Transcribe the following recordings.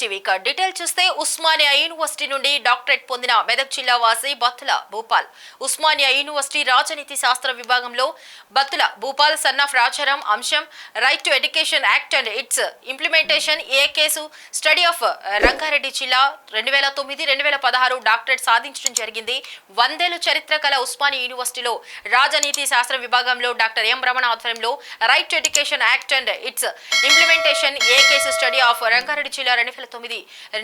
TV detail చూస్తే Osmania university నుండి doctorate పొందిన మెదక్ జిల్లా వాసి బత్తుల భూపాల్ ఉస్మానియా యూనివర్సిటీ రాజనీతి శాస్త్ర విభాగంలో బత్తుల భూపాల్ సన్ ఆఫ్ రాజారాం అంశం right to education act and it's implementation A case study of Rangareddy జిల్లా 2009-2016 డాక్టరేట్ సాధించడం జరిగింది. 100 ఏళ్ల చరిత్ర కల ఉస్మానియా యూనివర్సిటీలో రాజనీతి శాస్త్ర విభాగంలో డాక్టర్ ఎం రమణ ఆధ్వర్యంలో right to education act and it's implementation A case study of Rangareddy జిల్లా 2009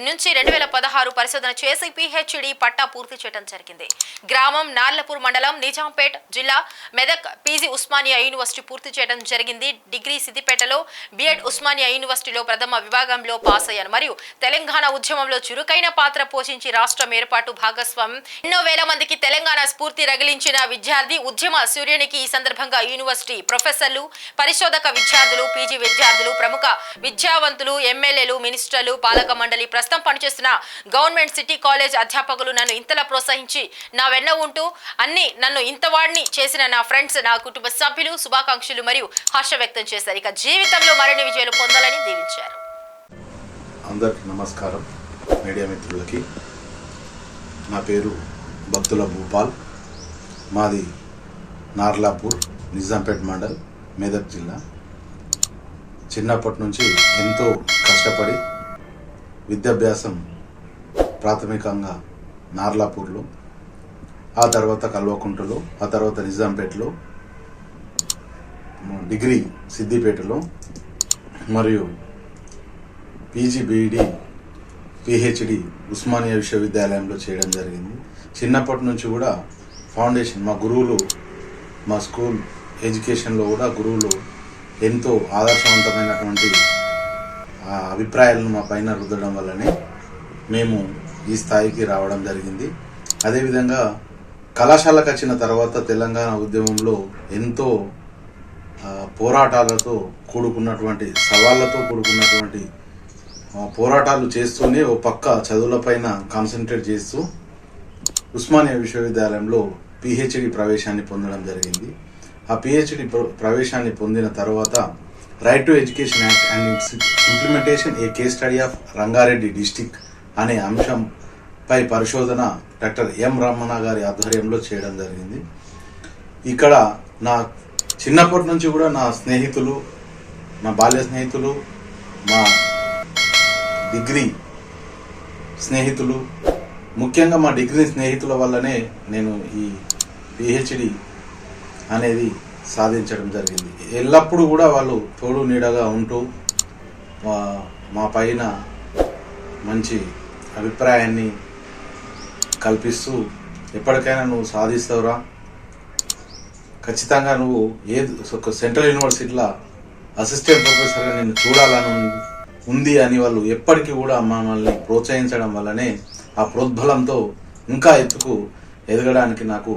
నుంచి 2016 పరిశోధన చేసి PhD పట్టా పూర్తి చేయడం జరిగింది. గ్రామం నార్లపూర్ మండలం నిజాంపేట్ జిల్లా మెదక్ PG ఉస్మానియా యూనివర్సిటీ పూర్తి చేయడం జరిగింది. డిగ్రీ సిద్దిపేటలో B.Ed ఉస్మానియా యూనివర్సిటీలో ప్రథమ విభాగంలో పాస్ అయ్యాను. మరియు తెలంగాణ ఉద్యమంలో చురుకైన పాత్ర పోషించి రాష్ట్రం ఏర్పాటు భాగస్వామ్యం ఎన్నో వేల మందికి తెలంగాణ స్ఫూర్తి రగిలించిన విద్యార్థి ఉద్యమ సూర్యునికి ఈ సందర్భంగా యూనివర్సిటీ ప్రొఫెసర్లు పరిశోధక విద్యార్థులు PG విద్యార్థులు ప్రముఖ విద్యావంతులు ఎమ్మెల్యేలు మినిస్టర్లు పాలక మండలి ప్రస్తుతం పనిచేస్తున్న గవర్నమెంట్ సిటీ కాలేజ్ అధ్యాపకులు నన్ను ఇంతలా ప్రోత్సహించి నా వెన్న ఉంటూ నన్ను ఇంతవాడిని చేసిన నా ఫ్రెండ్స్ నా కుటుంబ సభ్యులు శుభాకాంక్షలు మరియు హర్ష వ్యక్తం చేశారు. ఇక జీవితంలో మరిన్ని విజయాలు పొందాలని దీవించారు. అందరికీ నమస్కారం. మీడియా మిత్రులకి నా పేరు బత్తుల భూపాల్, మాది నార్లాపూర్ నిజాంపేట్ మండల్ మెదక్ జిల్లా. చిన్నప్పటి నుంచి ఎంతో కష్టపడి విద్యాభ్యాసం ప్రాథమికంగా నార్లాపూర్లో, ఆ తర్వాత కల్వకుంటలో, ఆ తర్వాత నిజాంపేటలో, డిగ్రీ సిద్దిపేటలో మరియు PG BEd PhD ఉస్మానియా విశ్వవిద్యాలయంలో చేయడం జరిగింది. చిన్నప్పటి నుంచి కూడా ఫౌండేషన్ మా గురువులు, మా స్కూల్ ఎడ్యుకేషన్లో కూడా గురువులు ఎంతో ఆదర్శవంతమైనటువంటి అభిప్రాయాలను మా పైన రుద్దడం వల్లనే మేము ఈ స్థాయికి రావడం జరిగింది. అదేవిధంగా కళాశాలకు వచ్చిన తర్వాత తెలంగాణ ఉద్యమంలో ఎంతో పోరాటాలతో కూడుకున్నటువంటి సవాళ్లతో కూడుకున్నటువంటి పోరాటాలు చేస్తూనే ఓ పక్క చదువులపైన కాన్సన్ట్రేట్ చేస్తూ ఉస్మానియా విశ్వవిద్యాలయంలో PhD ప్రవేశాన్ని పొందడం జరిగింది. ఆ PhD ప్రవేశాన్ని పొందిన తర్వాత right to education act and it's implementation A case study of Rangareddy district అనే అంశంపై పరిశోధన డాక్టర్ ఎం రమణ గారి ఆధ్వర్యంలో చేయడం జరిగింది. ఇక్కడ నా చిన్నప్పటి నుంచి కూడా నా స్నేహితులు, నా బాల్య స్నేహితులు, మా డిగ్రీ స్నేహితులు, ముఖ్యంగా మా డిగ్రీ స్నేహితుల వల్లనే నేను ఈ PhD అనేది సాధించడం జరిగింది. ఎల్లప్పుడూ కూడా వాళ్ళు తోడు నీడగా ఉంటూ మా పైన మంచి అభిప్రాయాన్ని కల్పిస్తూ ఎప్పటికైనా నువ్వు సాధిస్తావురా, ఖచ్చితంగా నువ్వు ఒక సెంట్రల్ యూనివర్సిటీలో అసిస్టెంట్ ప్రొఫెసర్గా నేను చూడాలని ఉంది అని వాళ్ళు ఎప్పటికీ కూడా మమ్మల్ని ప్రోత్సహించడం వల్లనే ఆ ప్రోద్బలంతో ఇంకా ఎత్తుకు ఎదగడానికి నాకు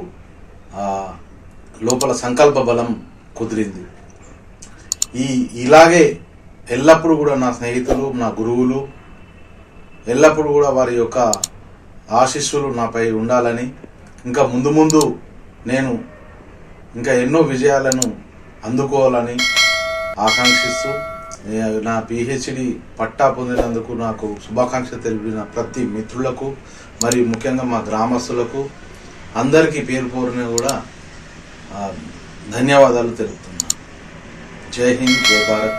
లోపల సంకల్ప బలం కుదిరింది. ఇలాగే ఎల్లప్పుడూ కూడా నా స్నేహితులు, నా గురువులు ఎల్లప్పుడూ కూడా వారి యొక్క ఆశీస్సులు నాపై ఉండాలని, ఇంకా ముందు ముందు నేను ఇంకా ఎన్నో విజయాలను అందుకోవాలని ఆకాంక్షిస్తూ నా PhD పట్టా పొందినందుకు నాకు శుభాకాంక్ష తెలిపిన ప్రతి మిత్రులకు మరియు ముఖ్యంగా మా గ్రామస్తులకు అందరికీ పేరు పేరున కూడా ధన్యవాదాలు తెలుపుతున్నాను. జై హింద్, జై భారత్.